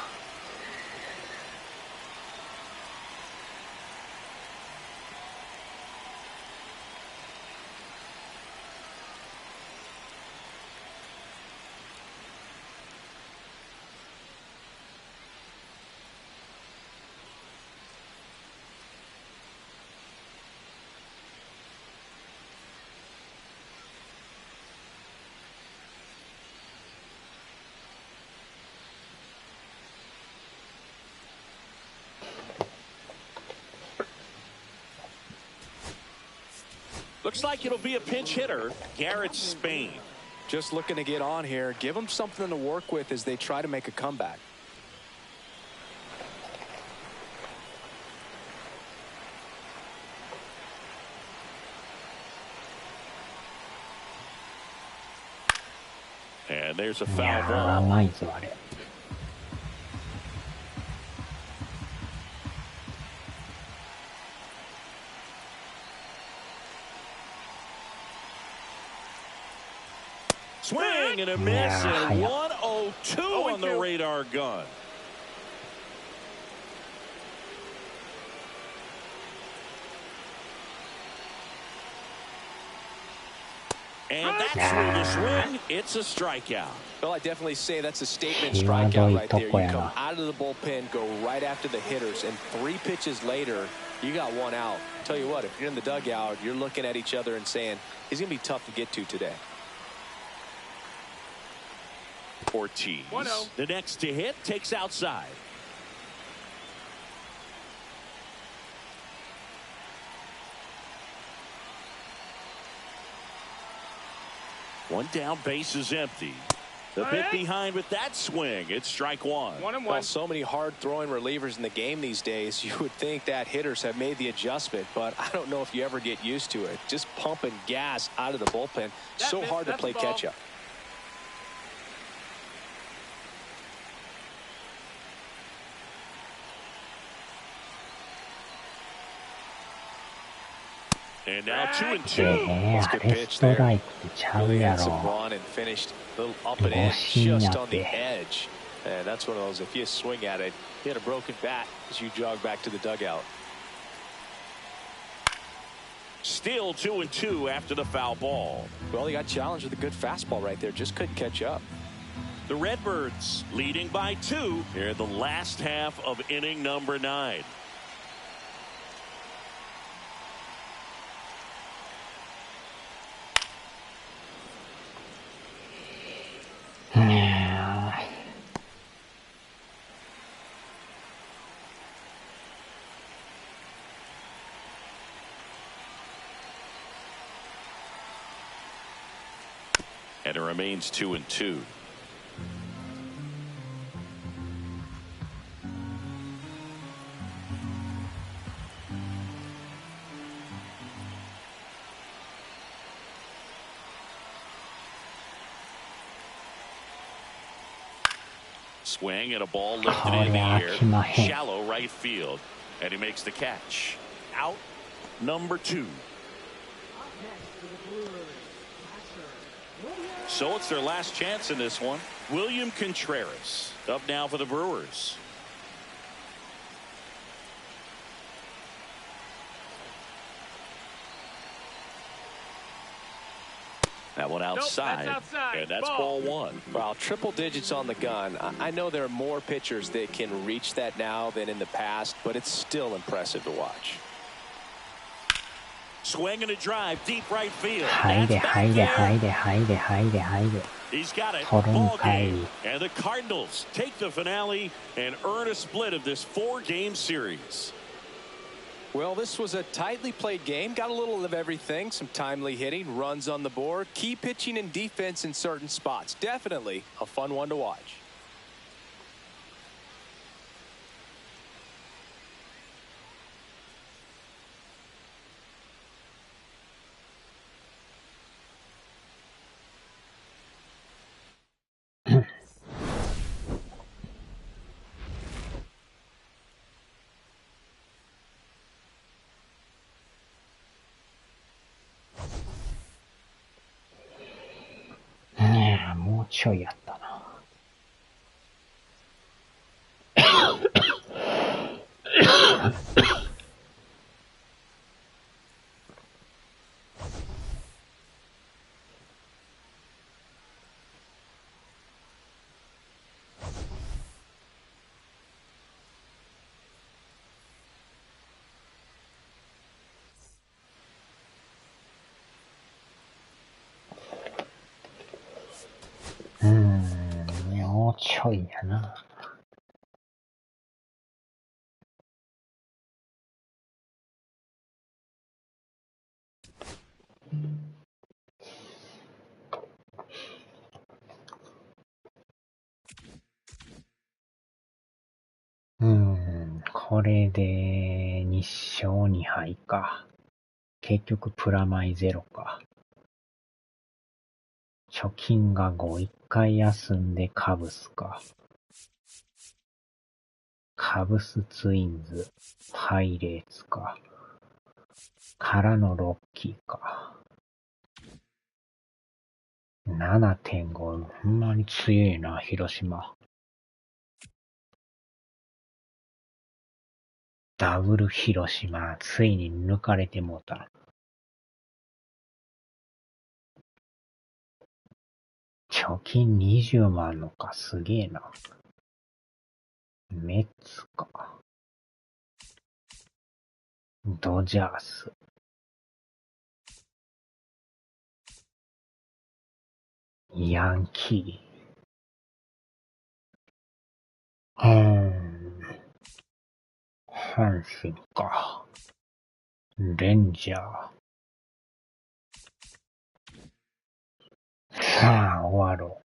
Looks like it'll be a pinch hitter, Garrett Spain. Just looking to get on here. Give them something to work with as they try to make a comeback. And there's a い foul やー、 ball. 甘いぞ、あれ。Swing and a miss, Yeah, and yeah. 1-0-2 on the radar gun. And that's where the swing. It's a strikeout. Well, I definitely say that's a statement際どいstrikeout right there. You とこやな。 come out of the bullpen, go right after the hitters, and 3 pitches later, you got 1 out. Tell you what, if you're in the dugout, you're looking at each other and saying, he's going to be tough to get to today. Ortiz, 1-0. the next to hit, takes outside. One down, base is empty. The bit behind with that swing. It's strike 1. 1-1. Well, so many hard-throwing relievers in the game these days, you would think that hitters have made the adjustment, but I don't know if you ever get used to it. Just pumping gas out of the bullpen, so hard to play catch-up. And now 2-2. That's あ good れ pitch スト there. ライクちゃう Really や had some ろ。 run and finished a little up and in, 誤審や just っ on the て。 edge. And that's one of those, if you swing at it, hit a broken bat as you jog back to the dugout. Still 2-2 after the foul ball. Well, he got challenged with a good fastball right there. Just couldn't catch up. The Redbirds leading by 2 here in the last half of inning number 9. And it remains 2-2. Swing and a ball lifted in the air. Shallow right field. And he makes the catch. Out number 2. So it's their last chance in this one. William Contreras up now for the Brewers. That one outside. Nope, that's outside. And that's ball 1. Well, triple digits on the gun. I know there are more pitchers that can reach that now than in the past, but it's still impressive to watch. Swing and a drive, deep right field. 入れ That's 入 back れ in. 入れ入れ入れ入れ。 He's got it. 取るん Ball かい。 game. And the Cardinals take the finale and earn a split of this 4-game series. Well, this was a tightly played game. Got a little of everything. Some timely hitting, runs on the board, key pitching and defense in certain spots. Definitely a fun one to watch.もうちょいやったな。もうちょいやな。これで2勝2敗か。結局プラマイゼロか。貯金が5、1回休んでカブスか。カブスツインズ、パイレーツか。からのロッキーか。7.5、ほんまに強いな、広島。ダブル広島、ついに抜かれてもうた。貯金20万のか、すげえな。メッツか。ドジャース。ヤンキー。阪神か。レンジャー。さあ、終わろう。